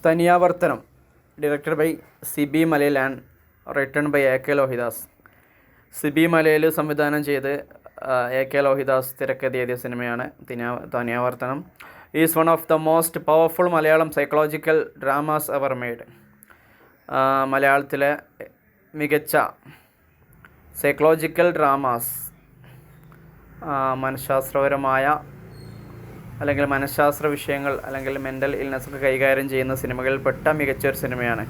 തനിയാവർത്തനം directed by Sibi Malayil and written by AK. Lohithadas. Sibi Malayil സംവിധാനം ചെയ്ത് എ.കെ. ലോഹിദാസ് തിരക്കഥ എഴുതിയ സിനിമയാണ് Thaniyavarthanam. Is one of the most powerful Malayalam psychological dramas ever made. മലയാളത്തിലെ മികച്ച സൈക്കോളജിക്കൽ ഡ്രാമാസ്, മനഃശാസ്ത്രപരമായ അല്ലെങ്കിൽ മനഃശാസ്ത്ര വിഷയങ്ങൾ അല്ലെങ്കിൽ മെൻ്റൽ ഇൽനെസ്സൊക്കെ കൈകാര്യം ചെയ്യുന്ന സിനിമകളിൽപ്പെട്ട മികച്ചൊരു സിനിമയാണ്.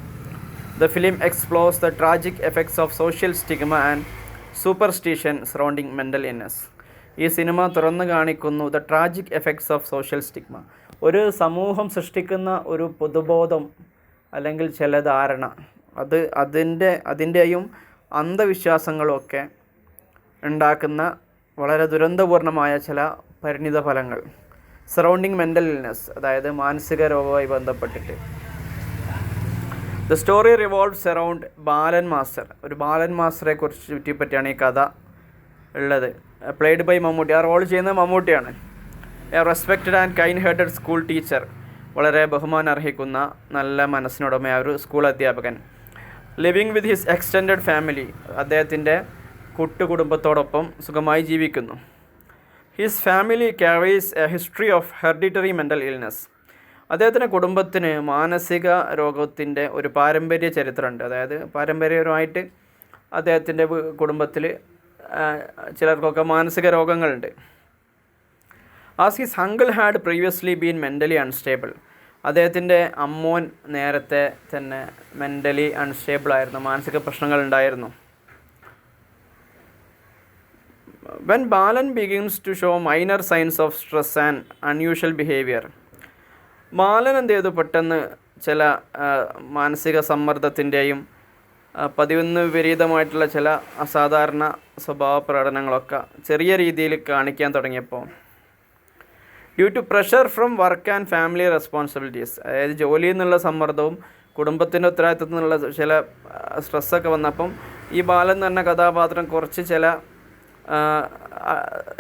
The film explores the tragic effects of social stigma and superstition surrounding mental illness. ഈ സിനിമ തുറന്നു കാണിക്കുന്നു the tragic effects of social stigma. ഒരു സമൂഹം സൃഷ്ടിക്കുന്ന ഒരു പൊതുബോധം അല്ലെങ്കിൽ ചില ധാരണ, അതിൻ്റെയും അന്ധവിശ്വാസങ്ങളുമൊക്കെ ഉണ്ടാക്കുന്ന വളരെ ദുരന്തപൂർണമായ ചില പരിണിത ഫലങ്ങൾ. സറൗണ്ടിങ് മെൻ്റൽ ഇൽനെസ്, അതായത് മാനസിക രോഗവുമായി ബന്ധപ്പെട്ടിട്ട്. The story revolves around Balan master. ഒരു ബാലൻ മാസ്റ്ററെ പറ്റിയാണ് ഈ കഥ ഉള്ളത്. Played by Mammootty. ആ റോൾ ചെയ്യുന്നത് മമ്മൂട്ടിയാണ്. A respected and kind hearted school teacher. വളരെ ബഹുമാനം അർഹിക്കുന്ന നല്ല മനസ്സിനുടമയായ ഒരു സ്കൂൾ അധ്യാപകൻ. Living with his extended family. അദ്ദേഹത്തിൻ്റെ കുടുംബത്തോടൊപ്പം സുഖമായി ജീവിക്കുന്നു. His family carries a history of hereditary mental illness. അദ്ദേഹത്തിൻ്റെ കുടുംബത്തിന് മാനസിക രോഗത്തിൻ്റെ ഒരു പാരമ്പര്യ ചരിത്രമുണ്ട്. അതായത് പാരമ്പര്യപരമായിട്ട് അദ്ദേഹത്തിൻ്റെ കുടുംബത്തിൽ ചിലർക്കൊക്കെ മാനസിക രോഗങ്ങളുണ്ട്. As his uncle had previously been mentally unstable. അദ്ദേഹത്തിൻ്റെ അമ്മോൻ നേരത്തെ തന്നെ മെൻ്റലി അൺസ്റ്റേബിൾ ആയിരുന്നു, മാനസിക പ്രശ്നങ്ങളുണ്ടായിരുന്നു. When Balan begins to show minor signs of stress and unusual behavior, ബാലൻ എന്ത് ചെയ്തു, പെട്ടെന്ന് ചില മാനസിക സമ്മർദ്ദത്തിൻ്റെയും പതിവിന് വിപരീതമായിട്ടുള്ള ചില അസാധാരണ സ്വഭാവ പ്രകടനങ്ങളൊക്കെ ചെറിയ രീതിയിൽ കാണിക്കാൻ തുടങ്ങിയപ്പോൾ, due to pressure from work and family responsibilities, അതായത് ജോലിയിൽ നിന്നുള്ള സമ്മർദ്ദവും കുടുംബത്തിൻ്റെ ഉത്തരവാദിത്തത്തിൽ നിന്നുള്ള ചില സ്ട്രെസ്സൊക്കെ വന്നപ്പം ഈ ബാലൻ എന്ന് പറഞ്ഞ കഥാപാത്രം കുറച്ച് ചില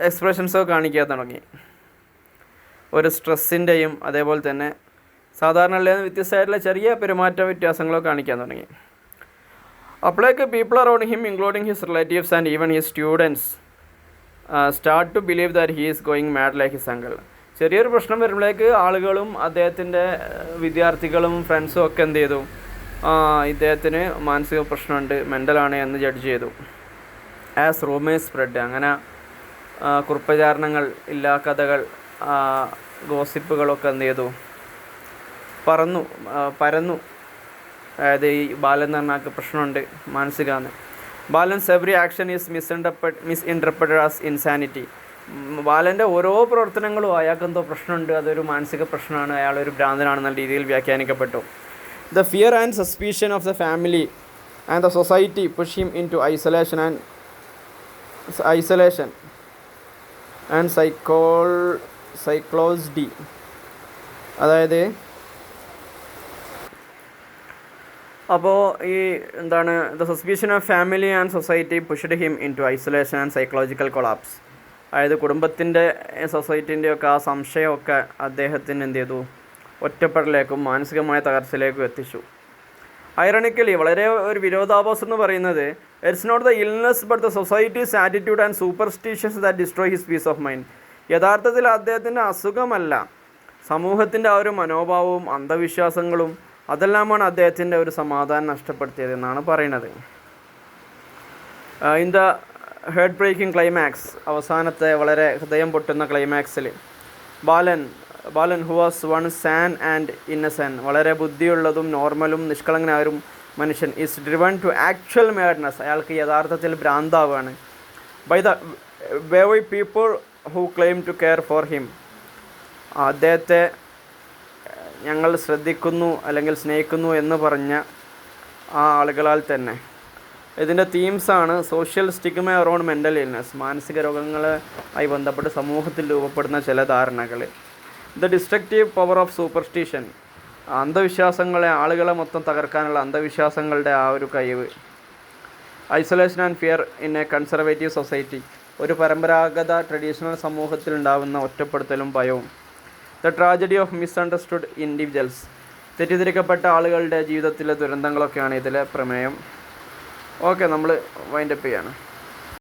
എക്സ്പ്രഷൻസൊക്കെ കാണിക്കാൻ തുടങ്ങി. ഒരു സ്ട്രെസ്സിൻ്റെയും അതേപോലെ തന്നെ സാധാരണ വ്യത്യസ്തമായിട്ടുള്ള ചെറിയ പെരുമാറ്റ വ്യത്യാസങ്ങളൊക്കെ കാണിക്കാൻ തുടങ്ങി. അപ്പോഴേക്ക് people around him including his relatives and even his students start to believe that he is going mad like his uncle. ചെറിയൊരു പ്രശ്നം വരുമ്പോഴേക്ക് ആളുകളും അദ്ദേഹത്തിൻ്റെ വിദ്യാർത്ഥികളും ഫ്രണ്ട്സും ഒക്കെ എന്ത് ചെയ്തു, ഇദ്ദേഹത്തിന് മാനസിക പ്രശ്നമുണ്ട്, മെൻ്റലാണ് എന്ന് ജഡ്ജ് ചെയ്തു. As rumours spread. അങ്ങനെ കുറിപ്പചാരണങ്ങൾ, ഇല്ലാ കഥകൾ, ഗോസിപ്പുകളൊക്കെ എന്ത് ചെയ്തു, പരന്നു. അതായത് ഈ ബാലൻ എന്ന് പറഞ്ഞാൽ പ്രശ്നമുണ്ട്, മാനസികമാണ്. Balan's every action is misinterpreted as insanity. ബാലൻ്റെ ഓരോ പ്രവർത്തനങ്ങളും അയാൾക്കെന്തോ പ്രശ്നമുണ്ട്, അതൊരു മാനസിക പ്രശ്നമാണ്, അയാളൊരു ഭ്രാന്തനാണെന്ന രീതിയിൽ വ്യാഖ്യാനിക്കപ്പെട്ടു. The fear and suspicion of the family and the society push him into isolation and psychology. അതായത് അപ്പോൾ ഈ എന്താണ്, the suspicion of family and society pushed him into isolation and psychological collapse. അതായത് കുടുംബത്തിൻ്റെ സൊസൈറ്റീൻ്റെയൊക്കെ ആ സംശയമൊക്കെ അദ്ദേഹത്തിന് എന്ത് ചെയ്തു, ഒറ്റപ്പെടലേക്കും മാനസികമായ തകർച്ചയിലേക്കും എത്തിച്ചു. ഐറണിക്കലി, വളരെ ഒരു വിരോധാഭാസം എന്ന് പറയുന്നത്, it's not the illness but the society's attitude and superstitions that destroy his peace of mind. യഥാർത്ഥത്തിൽ അദ്ദേഹത്തിൻ്റെ അസുഖമല്ല, സമൂഹത്തിൻ്റെ ആ ഒരു മനോഭാവവും അന്ധവിശ്വാസങ്ങളും അതെല്ലാമാണ് അദ്ദേഹത്തിൻ്റെ ഒരു സമാധാനം നഷ്ടപ്പെടുത്തിയത് എന്നാണ് പറയുന്നത്. In the heart breaking climax, അവസാനത്തെ വളരെ ഹൃദയം പൊട്ടുന്ന ക്ലൈമാക്സിൽ Balan who was one sane and innocent, വളരെ ബുദ്ധിയുള്ളതും നോർമലും നിഷ്കളങ്കനായ ഒരു മനുഷ്യൻ, is driven to actual madness, അയാൾക്ക് യഥാർത്ഥത്തിൽ ഭ്രാന്താവാണ്. By the very people who claim to care for him. അദ്ദേഹത്തെ ഞങ്ങൾ ശ്രദ്ധിക്കുന്നു അല്ലെങ്കിൽ സ്നേഹിക്കുന്നു എന്ന് പറഞ്ഞ ആ ആളുകളാൽ തന്നെ. ഇതിൻ്റെ തീംസാണ് social stigma around mental illness, മാനസിക രോഗങ്ങളുമായി ബന്ധപ്പെട്ട് സമൂഹത്തിൽ രൂപപ്പെടുന്ന ചില ധാരണകൾ. The destructive power of superstition, ആളുകളെ മൊത്തം തകർക്കാനുള്ള അന്ധവിശ്വാസങ്ങളുടെ ആ ഒരു കഴിവ്. Isolation and fear in a conservative society, ഒരു പരമ്പരാഗത ട്രഡീഷണൽ സമൂഹത്തിൽ ഉണ്ടാകുന്ന ഒറ്റപ്പെടുത്തലും ഭയവും. The tragedy of misunderstood individuals, തെറ്റിദ്ധരിക്കപ്പെട്ട ആളുകളുടെ ജീവിതത്തിലെ ദുരന്തങ്ങളൊക്കെയാണ് ഇതിലെ പ്രമേയം. ഓക്കെ, നമ്മൾ വൈൻഡപ്പ് ചെയ്യാണ്.